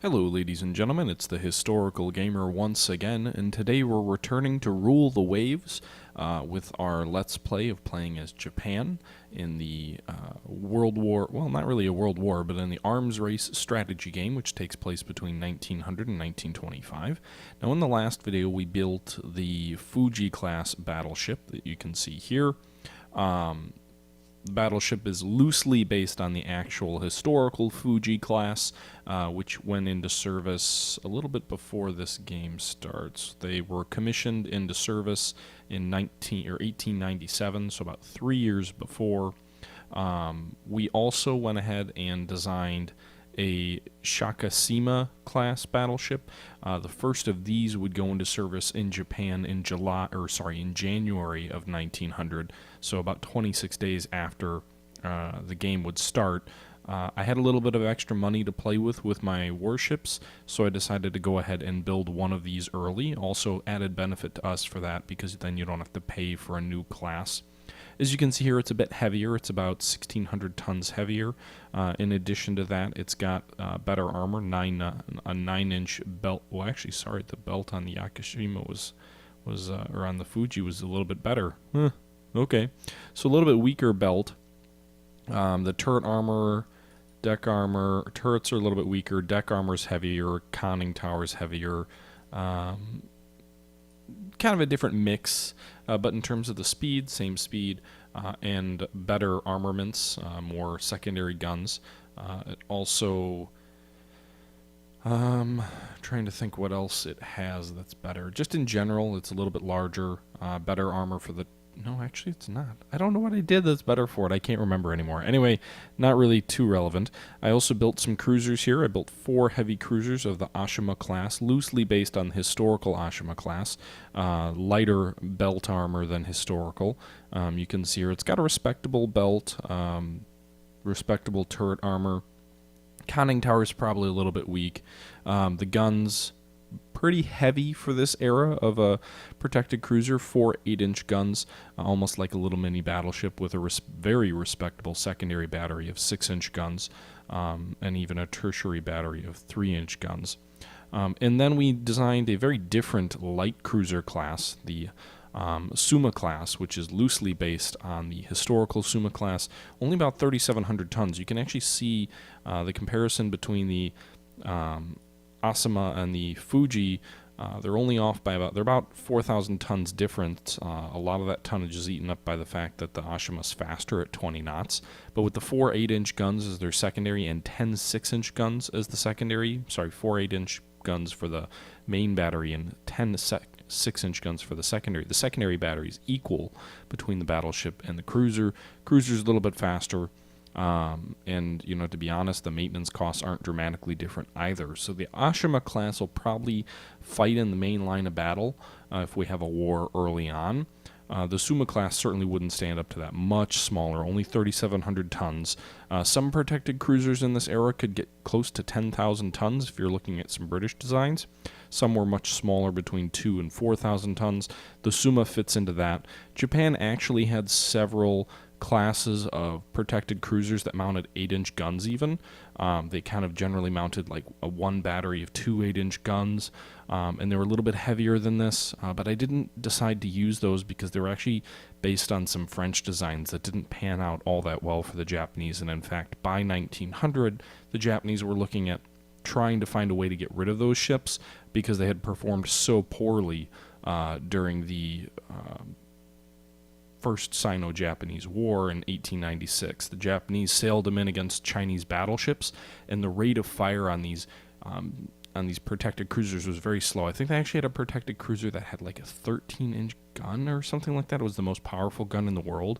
Hello ladies and gentlemen, it's the Historical Gamer once again, and today we're returning to Rule the Waves with our Let's Play of playing as Japan in the World War, well not really a World War, but in the arms race strategy game which takes place between 1900 and 1925. Now in the last video we built the Fuji class battleship that you can see here. The battleship is loosely based on the actual historical Fuji class, which went into service a little bit before this game starts. They were commissioned into service in 1897, so about 3 years before. We also went ahead and designed a Shakashima class battleship. The first of these would go into service in Japan in January of 1900, so about 26 days after the game would start. I had a little bit of extra money to play with my warships, so I decided to go ahead and build one of these early. Also added benefit to us for that because then you don't have to pay for a new class. As you can see here, it's a bit heavier. It's about 1,600 tons heavier. In addition to that, it's got better armor, a 9-inch belt. Well, actually, sorry, the belt on the Yakashima or on the Fuji was a little bit better. Okay, so a little bit weaker belt. The turret armor, deck armor, turrets are a little bit weaker. Deck armor is heavier. Conning tower is heavier. Kind of a different mix, but in terms of the speed, same speed, and better armaments, more secondary guns. It also, trying to think what else it has that's better. Just in general, it's a little bit larger, better armor for the... No, actually it's not. I don't know what I did that's better for it. I can't remember anymore. Anyway, not really too relevant. I also built some cruisers here. I built 4 heavy cruisers of the Ashima class, loosely based on the historical Ashima class. Lighter belt armor than historical. You can see here it's got a respectable belt, respectable turret armor. Conning tower is probably a little bit weak. The guns... pretty heavy for this era of a protected cruiser, 4 8-inch guns, almost like a little mini battleship with a very respectable secondary battery of 6-inch guns, and even a tertiary battery of 3-inch guns. And then we designed a very different light cruiser class, the Suma class, which is loosely based on the historical Suma class, only about 3,700 tons. You can actually see the comparison between the Asima and the Fuji. They're only off by they're about 4,000 tons different. A lot of that tonnage is eaten up by the fact that the Ashima's faster at 20 knots. But with the 4 8-inch guns as their secondary and 10 6-inch guns as the secondary, 4 8-inch guns for the main battery and 10 6-inch guns for the secondary battery is equal between the battleship and the cruiser. Cruiser's a little bit faster. And, you know, to be honest, the maintenance costs aren't dramatically different either. So the Ashima class will probably fight in the main line of battle if we have a war early on. The Suma class certainly wouldn't stand up to that. Much smaller, only 3,700 tons. Some protected cruisers in this era could get close to 10,000 tons if you're looking at some British designs. Some were much smaller, between 2,000 and 4,000 tons. The Suma fits into that. Japan actually had several classes of protected cruisers that mounted 8-inch guns even. They kind of generally mounted like a 1 battery of 2 8-inch guns, and they were a little bit heavier than this, but I didn't decide to use those because they were actually based on some French designs that didn't pan out all that well for the Japanese, and in fact by 1900 the Japanese were looking at trying to find a way to get rid of those ships because they had performed so poorly during the First Sino-Japanese War in 1896. The Japanese sailed them in against Chinese battleships, and the rate of fire on these protected cruisers was very slow. I think they actually had a protected cruiser that had like a 13-inch gun or something like that. It was the most powerful gun in the world,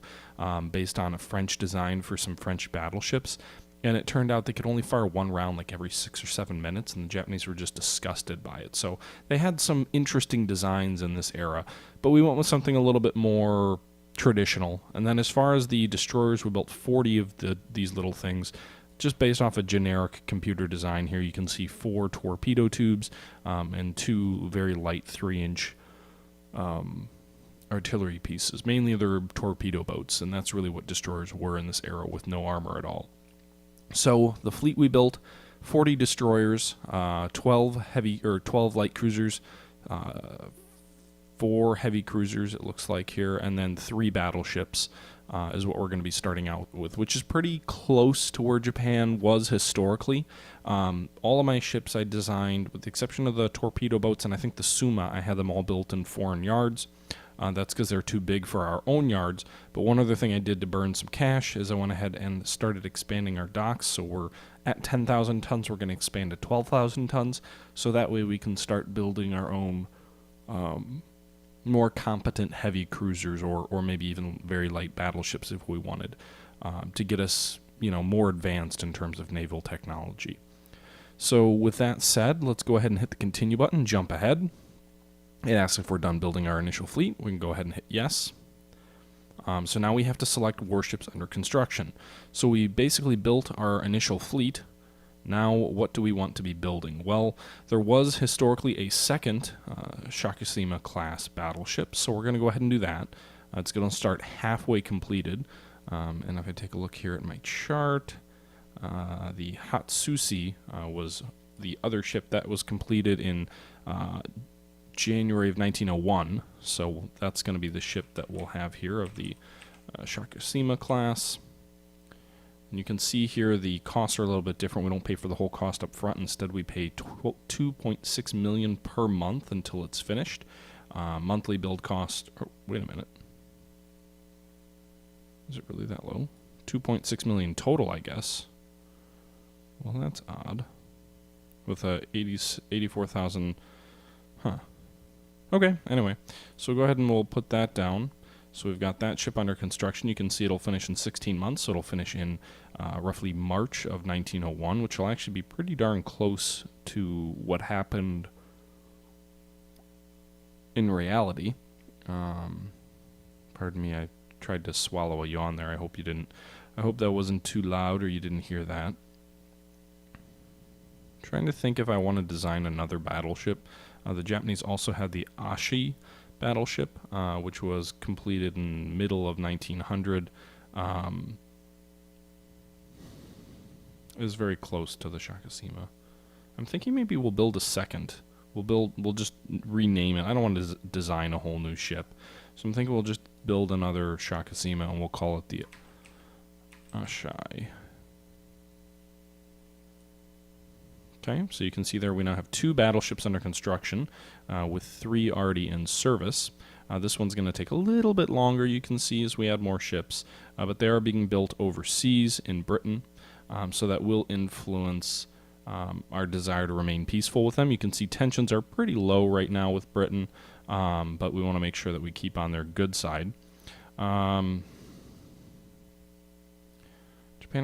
based on a French design for some French battleships. And it turned out they could only fire 1 round like every 6 or 7 minutes, and the Japanese were just disgusted by it. So they had some interesting designs in this era, but we went with something a little bit more traditional. And then as far as the destroyers, we built 40 of these little things, just based off a generic computer design. Here you can see 4 torpedo tubes and 2 very light 3-inch artillery pieces. Mainly they're torpedo boats, and that's really what destroyers were in this era, with no armor at all. So the fleet we built, 40 destroyers, 12 light cruisers, 4 heavy cruisers, it looks like here, and then 3 battleships is what we're going to be starting out with, which is pretty close to where Japan was historically. All of my ships I designed, with the exception of the torpedo boats and I think the Suma, I had them all built in foreign yards. That's because they're too big for our own yards. But one other thing I did to burn some cash is I went ahead and started expanding our docks. So we're at 10,000 tons. We're going to expand to 12,000 tons. So that way we can start building our own more competent heavy cruisers or maybe even very light battleships if we wanted to get us, more advanced in terms of naval technology. So with that said, let's go ahead and hit the continue button, jump ahead. It asks if we're done building our initial fleet. We can go ahead and hit yes. So now we have to select warships under construction. So we basically built our initial fleet. Now what do we want to be building? Well, there was historically a second Shakushima class battleship, so we're going to go ahead and do that. It's going to start halfway completed. And if I take a look here at my chart, the Hatsushi was the other ship that was completed in January of 1901, so that's going to be the ship that we'll have here of the Shakushima class. And you can see here the costs are a little bit different. We don't pay for the whole cost up front. Instead, we pay $2.6 million per month until it's finished. Monthly build cost. Oh, wait a minute. Is it really that low? $2.6 million total, I guess. Well, that's odd. With a 84,000. Huh. Okay, anyway, so go ahead and we'll put that down. So we've got that ship under construction. You can see it'll finish in 16 months, so it'll finish in roughly March of 1901, which will actually be pretty darn close to what happened in reality. Pardon me, I tried to swallow a yawn there. I hope you didn't. I hope that wasn't too loud or you didn't hear that. Trying to think if I want to design another battleship. The Japanese also had the Ashi battleship, which was completed in middle of 1900. It was very close to the Shakushima. I'm thinking maybe we'll build a second. We'll just rename it. I don't want to design a whole new ship. So I'm thinking we'll just build another Shakushima and we'll call it the Ashai. Okay, so you can see there we now have 2 battleships under construction with 3 already in service. This one's going to take a little bit longer, you can see, as we add more ships, but they are being built overseas in Britain, so that will influence our desire to remain peaceful with them. You can see tensions are pretty low right now with Britain, but we want to make sure that we keep on their good side. Japan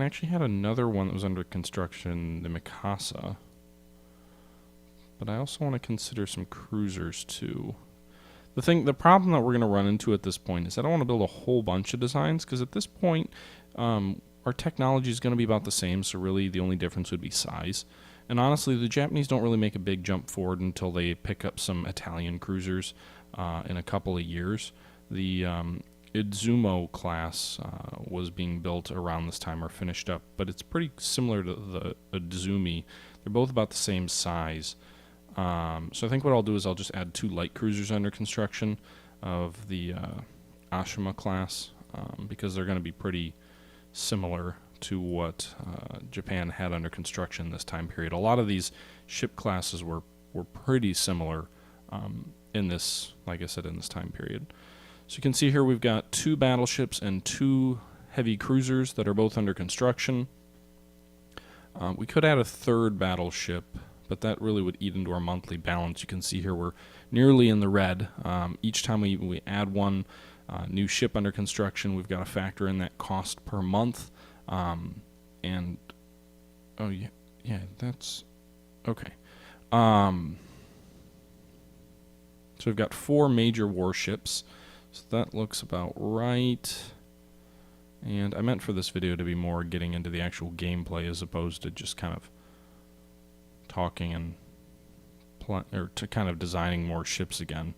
actually had another one that was under construction, the Mikasa. But I also want to consider some cruisers too. The problem that we're going to run into at this point is I don't want to build a whole bunch of designs, because at this point our technology is going to be about the same, so really the only difference would be size. And honestly, the Japanese don't really make a big jump forward until they pick up some Italian cruisers in a couple of years. The Izumo class was being built around this time or finished up, but it's pretty similar to the Izumi. They're both about the same size. So I think what I'll do is I'll just add 2 light cruisers under construction of the Ashima class, because they're going to be pretty similar to what Japan had under construction this time period. A lot of these ship classes were pretty similar in this, like I said, in this time period. So you can see here we've got 2 battleships and 2 heavy cruisers that are both under construction. We could add a 3rd battleship, but that really would eat into our monthly balance. You can see here we're nearly in the red. Each time we add one new ship under construction, we've got to factor in that cost per month. And, oh yeah, that's, okay. So we've got 4 major warships. So that looks about right. And I meant for this video to be more getting into the actual gameplay as opposed to just kind of talking and or to kind of designing more ships again.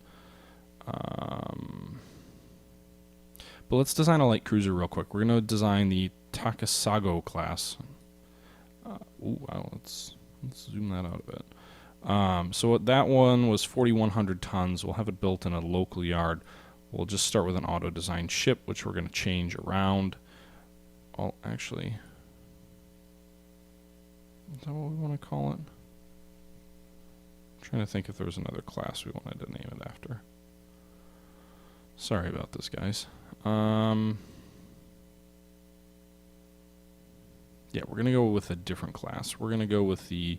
But let's design a light cruiser real quick. We're going to design the Takasago class, Ooh, wow, let's zoom that out a bit. So that one was 4,100 tons. We'll have it built in a local yard. We'll just start with an auto-designed ship, which we're going to change around. Oh, actually, is that what we want to call it? I'm trying to think if there was another class we wanted to name it after. Sorry about this, guys. Yeah, we're going to go with a different class. We're going to go with the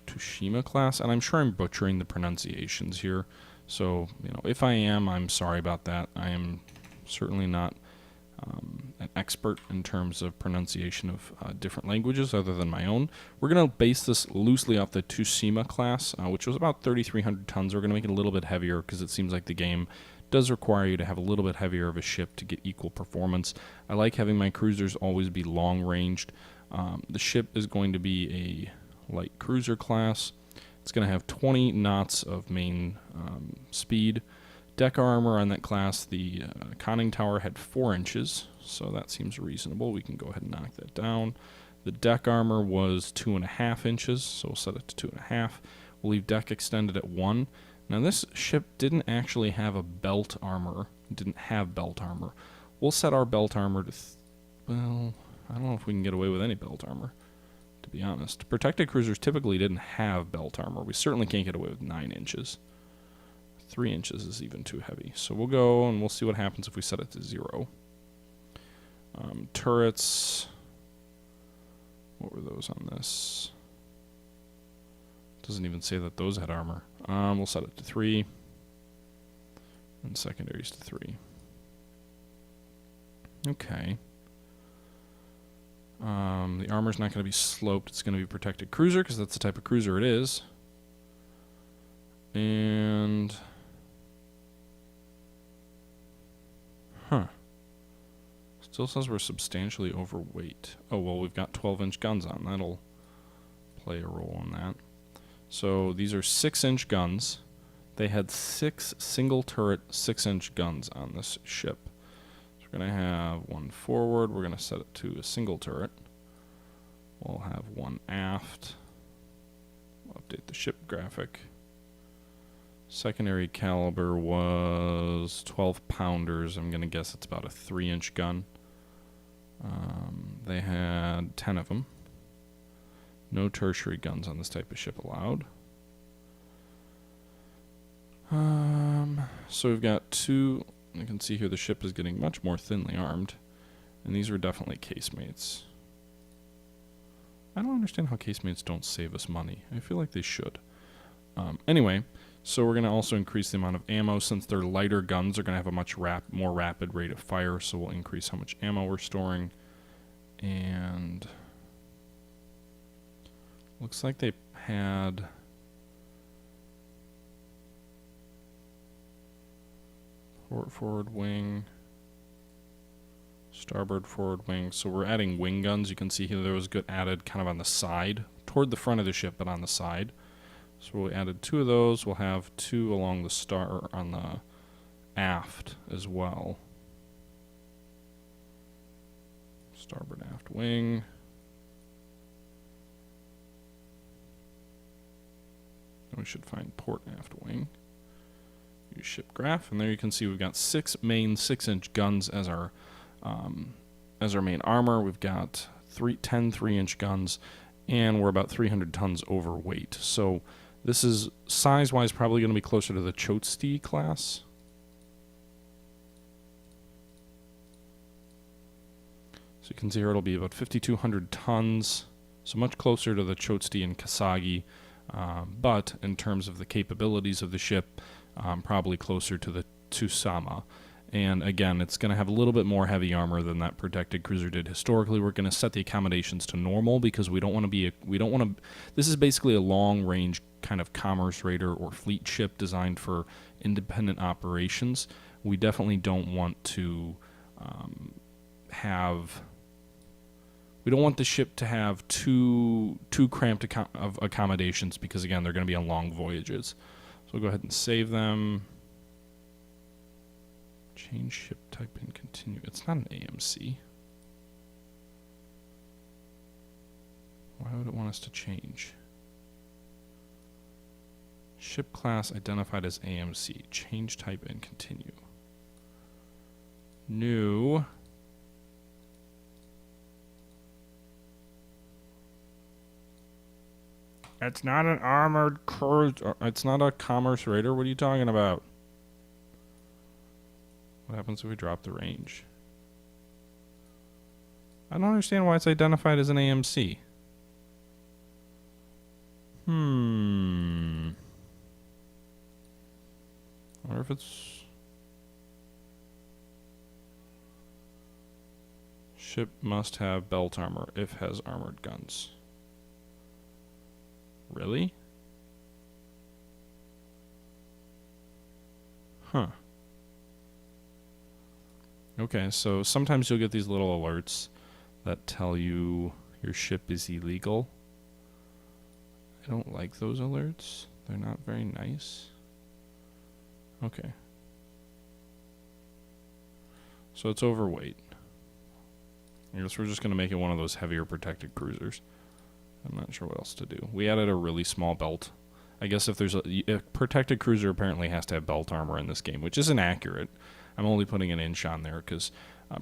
Tsushima class, and I'm sure I'm butchering the pronunciations here. So, if I am, I'm sorry about that. I am certainly not an expert in terms of pronunciation of different languages other than my own. We're going to base this loosely off the Tsushima class, which was about 3,300 tons. We're going to make it a little bit heavier because it seems like the game does require you to have a little bit heavier of a ship to get equal performance. I like having my cruisers always be long-ranged. The ship is going to be a light cruiser class. It's going to have 20 knots of main speed. Deck armor on that class, the conning tower had 4 inches, so that seems reasonable. We can go ahead and knock that down. The deck armor was 2.5 inches, so we'll set it to 2.5. We'll leave deck extended at 1. Now this ship didn't actually have a belt armor. It didn't have belt armor. We'll set our belt armor to, well, I don't know if we can get away with any belt armor, to be honest. Protected cruisers typically didn't have belt armor. We certainly can't get away with 9 inches. 3 inches is even too heavy. So we'll go and we'll see what happens if we set it to 0. Turrets, what were those on this? Doesn't even say that those had armor. We'll set it to 3. And secondaries to 3. Okay. The armor's not going to be sloped. It's going to be protected cruiser because that's the type of cruiser it is. And still says we're substantially overweight. Oh, well, we've got 12-inch guns on. That'll play a role in that. So these are 6-inch guns. They had 6 single turret 6-inch guns on this ship. So we're going to have one forward. We're going to set it to a single turret. We'll have one aft. We'll update the ship graphic. Secondary caliber was 12 pounders. I'm going to guess it's about a 3-inch gun. They had 10 of them. No tertiary guns on this type of ship allowed. So we've got 2. You can see here the ship is getting much more thinly armed. And these are definitely casemates. I don't understand how casemates don't save us money. I feel like they should. Anyway, so we're going to also increase the amount of ammo. Since they're lighter guns, they're going to have a much more rapid rate of fire, so we'll increase how much ammo we're storing. And looks like they had port forward wing, starboard forward wing. So we're adding wing guns. You can see here there was good added kind of on the side, toward the front of the ship, but on the side. So we added 2 of those. We'll have 2 along the on the aft as well. Starboard aft wing. And we should find port aft wing. Use ship graph, and there you can see we've got 6 main 6-inch guns as our main armor. We've got 10 3-inch guns, and we're about 300 tons overweight. So this is size-wise probably going to be closer to the Chotsti class. So you can see here it'll be about 5,200 tons, so much closer to the Chotsti and Kasagi, but in terms of the capabilities of the ship, probably closer to the Tsusama. And again, it's going to have a little bit more heavy armor than that protected cruiser did historically. We're going to set the accommodations to normal because we don't want to this is basically a long-range kind of commerce raider or fleet ship designed for independent operations. We definitely don't want to we don't want the ship to have too cramped of accommodations because, again, they're going to be on long voyages. So we'll go ahead and save them. Change ship type and continue. It's not an AMC. Why would it want us to change? Ship class identified as AMC. Change type and continue. New. It's not an armored cruise. It's not a commerce raider. What are you talking about? What happens if we drop the range? I don't understand why it's identified as an AMC. I wonder if it's... Ship must have belt armor if has armored guns. Really? Huh. Okay, so sometimes you'll get these little alerts that tell you your ship is illegal. I don't like those alerts. They're not very nice. Okay. So it's overweight. I guess we're just going to make it one of those heavier protected cruisers. I'm not sure what else to do. We added a really small belt. I guess if there's a protected cruiser apparently has to have belt armor in this game, which isn't accurate. I'm only putting an inch on there because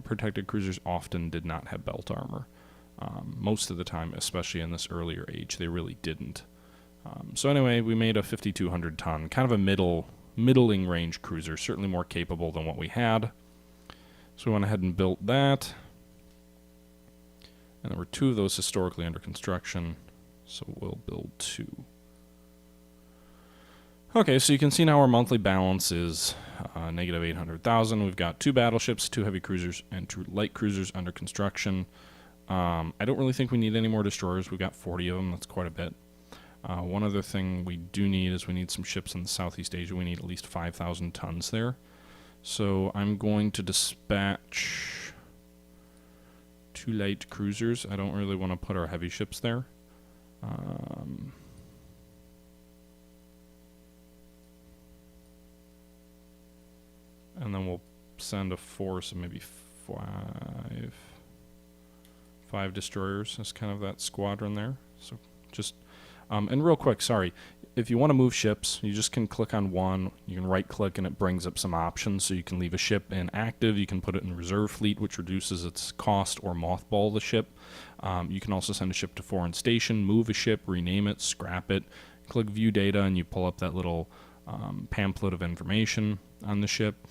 protected cruisers often did not have belt armor. Most of the time, especially in this earlier age, they really didn't. So anyway, we made a 5,200 ton, kind of a middling range cruiser, certainly more capable than what we had. So we went ahead and built that. And there were 2 of those historically under construction, so we'll build 2. Okay, so you can see now our monthly balance is negative 800,000. We've got 2 battleships, 2 heavy cruisers, and 2 light cruisers under construction. I don't really think we need any more destroyers. We've got 40 of them. That's quite a bit. One other thing we do need is we need some ships in Southeast Asia. We need at least 5,000 tons there. So I'm going to dispatch 2 light cruisers. I don't really want to put our heavy ships there. And then we'll send a force of maybe 5 destroyers as kind of that squadron there. So just, and real quick, sorry, if you want to move ships, you just can click on one, you can right click and it brings up some options. So you can leave a ship inactive, you can put it in reserve fleet, which reduces its cost, or mothball the ship. You can also send a ship to foreign station, move a ship, rename it, scrap it, click view data, and you pull up that little pamphlet of information on the ship.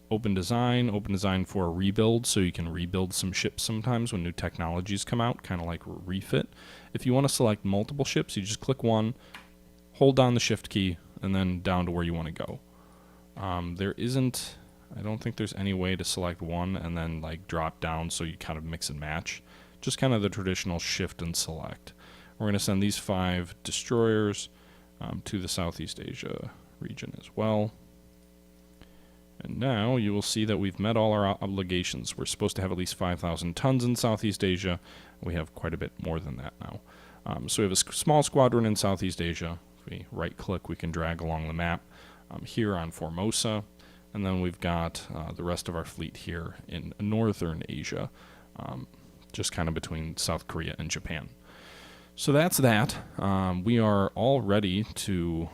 Open design for a rebuild, so you can rebuild some ships sometimes when new technologies come out, kind of like refit. If you want to select multiple ships, you just click one, hold down the shift key, and then down to where you want to go. I don't think there's any way to select one and then like drop down so you kind of mix and match. Just kind of the traditional shift and select. We're going to send these 5 destroyers to the Southeast Asia region as well. And now you will see that we've met all our obligations. We're supposed to have at least 5,000 tons in Southeast Asia. We have quite a bit more than that now. So we have a small squadron in Southeast Asia. If we right-click, we can drag along the map here on Formosa. And then we've got the rest of our fleet here in Northern Asia, just kind of between South Korea and Japan. So that's that. We are all ready to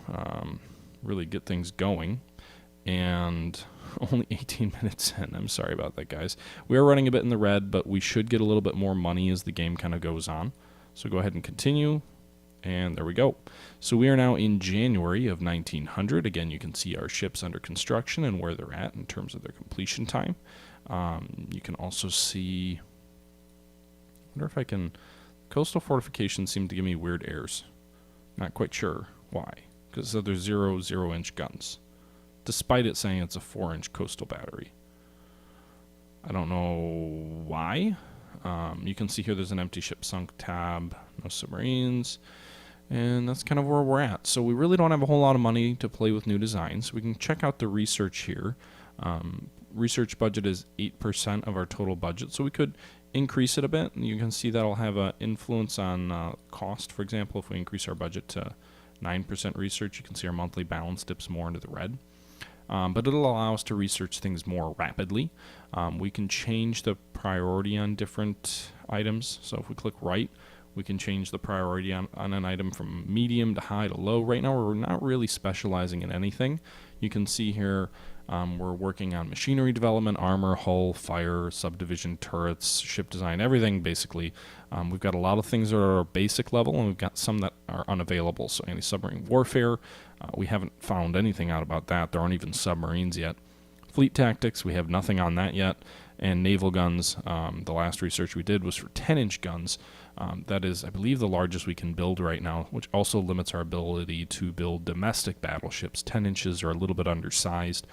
really get things going. And only 18 minutes in. I'm sorry about that, guys. We are running a bit in the red, but we should get a little bit more money as the game kind of goes on. So go ahead and continue. And there we go. So we are now in January of 1900. Again, you can see our ships under construction and where they're at in terms of their completion time. You can also see... I wonder if I can... Coastal fortifications seem to give me weird errors. Not quite sure why. Because there's 0.0-inch guns, despite it saying it's a 4-inch coastal battery. I don't know why. You can see here there's an empty ship sunk tab, no submarines, and that's kind of where we're at. So we really don't have a whole lot of money to play with new designs. We can check out the research here. Research budget is 8% of our total budget, so we could increase it a bit. And you can see that'll have an influence on cost. For example, if we increase our budget to 9% research, you can see our monthly balance dips more into the red. But it'll allow us to research things more rapidly. We can change the priority on different items. So if we click right, We can change the priority on an item from medium to high to low. Right now we're not really specializing in anything. You can see here we're working on machinery development, armor, hull, fire, subdivision, turrets, ship design, everything basically. We've got a lot of things that are basic level, and we've got some that are unavailable. So anti-submarine warfare, we haven't found anything out about that. There aren't even submarines yet. Fleet tactics, we have nothing on that yet. And naval guns, the last research we did was for 10-inch guns. That is, I believe, the largest we can build right now, which also limits our ability to build domestic battleships. 10 inches are a little bit undersized.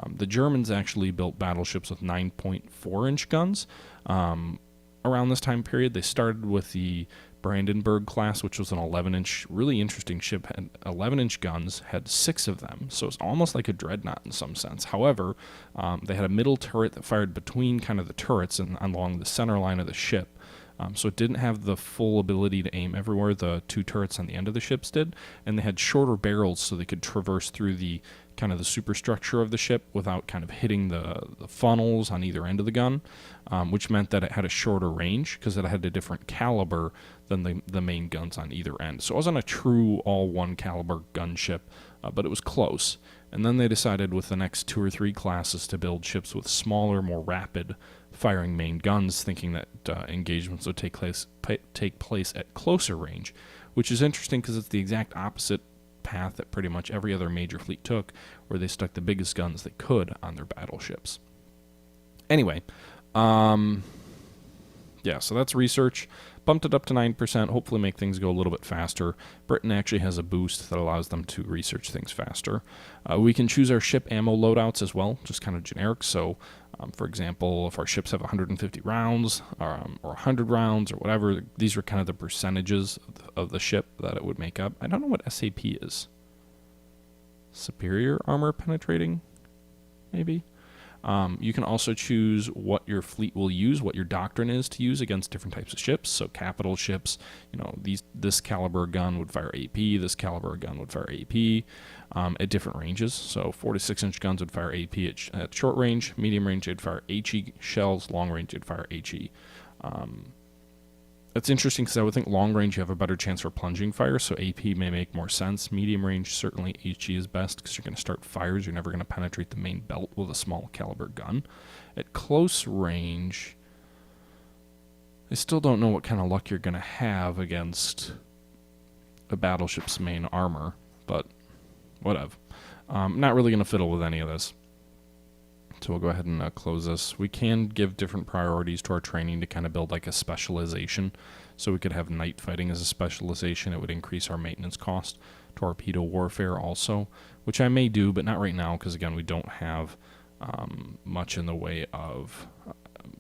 The Germans actually built battleships with 9.4-inch guns. Around this time period, they started with the Brandenburg class, which was an 11-inch, really interesting ship, had 11-inch guns, had 6 of them, so it's almost like a dreadnought in some sense. However, they had a middle turret that fired between kind of the turrets and along the center line of the ship. So it didn't have the full ability to aim everywhere the 2 turrets on the end of the ships did, and they had shorter barrels so they could traverse through the kind of the superstructure of the ship without kind of hitting the funnels on either end of the gun, which meant that it had a shorter range because it had a different caliber than the main guns on either end. So it wasn't a true all one caliber gunship, but it was close. And then they decided with the next 2 or 3 classes to build ships with smaller, more rapid firing main guns, thinking that engagements would take place at closer range, which is interesting because it's the exact opposite path that pretty much every other major fleet took, where they stuck the biggest guns they could on their battleships. Anyway, yeah, so that's research. Bumped it up to 9%, hopefully make things go a little bit faster. Britain actually has a boost that allows them to research things faster. We can choose our ship ammo loadouts as well, just kind of generic. So, for example, if our ships have 150 rounds or 100 rounds or whatever, these are kind of the percentages of the ship that it would make up. I don't know what SAP is. Superior armor penetrating, maybe? You can also choose what your fleet will use, what your doctrine is to use against different types of ships. So capital ships, you know, this caliber gun would fire AP, this caliber gun would fire AP at different ranges. So 4 to 6 inch guns would fire AP at short range, medium range they'd fire HE shells, long range they'd fire HE. It's interesting because I would think long range you have a better chance for plunging fire, so AP may make more sense. Medium range, certainly HE is best because you're going to start fires. You're never going to penetrate the main belt with a small caliber gun. At close range, I still don't know what kind of luck you're going to have against a battleship's main armor, but whatever. I'm not really going to fiddle with any of this. So we'll go ahead and close this. We can give different priorities to our training to kind of build like a specialization. So we could have night fighting as a specialization. It would increase our maintenance cost. Torpedo warfare also, which I may do, but not right now because, again, we don't have much in the way of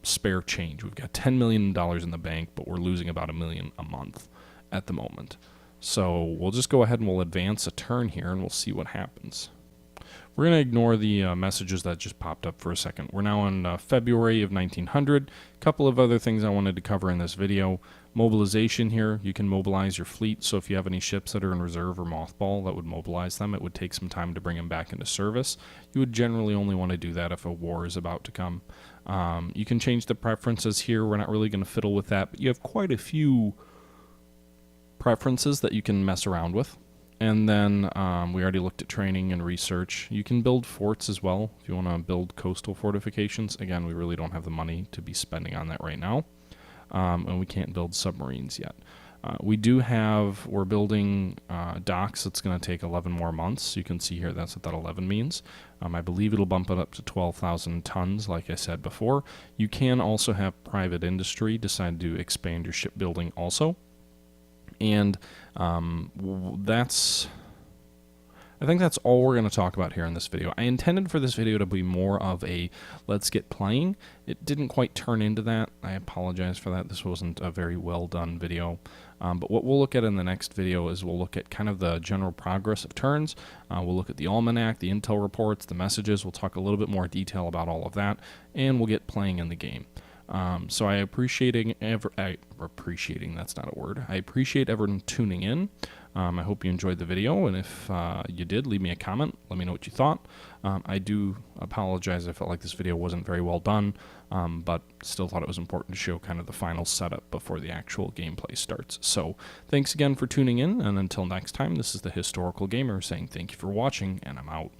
spare change. We've got $10 million in the bank, but we're losing about $1 million a month at the moment. So we'll just go ahead and we'll advance a turn here and we'll see what happens. We're going to ignore the messages that just popped up for a second. We're now in February of 1900. A couple of other things I wanted to cover in this video. Mobilization here. You can mobilize your fleet. So if you have any ships that are in reserve or mothball, that would mobilize them. It would take some time to bring them back into service. You would generally only want to do that if a war is about to come. You can change the preferences here. We're not really going to fiddle with that, but you have quite a few preferences that you can mess around with. And then we already looked at training and research. You can build forts as well if you want to build coastal fortifications. Again, we really don't have the money to be spending on that right now. And we can't build submarines yet. We're building docks. It's going to take 11 more months. You can see here that's what that 11 means. I believe it'll bump it up to 12,000 tons, like I said before. You can also have private industry decide to expand your shipbuilding also. And I think that's all we're going to talk about here in this video. I intended for this video to be more of a let's get playing. It didn't quite turn into that. I apologize for that. This wasn't a very well done video. But what we'll look at in the next video is we'll look at kind of the general progress of turns. We'll look at the almanac, the intel reports, the messages. We'll talk a little bit more detail about all of that, and we'll get playing in the game. So I appreciate everyone tuning in. I hope you enjoyed the video, and if you did, leave me a comment. Let me know what you thought. I do apologize. I felt like this video wasn't very well done, but still thought it was important to show kind of the final setup before the actual gameplay starts. So thanks again for tuning in, and until next time, this is the Historical Gamer saying thank you for watching, and I'm out.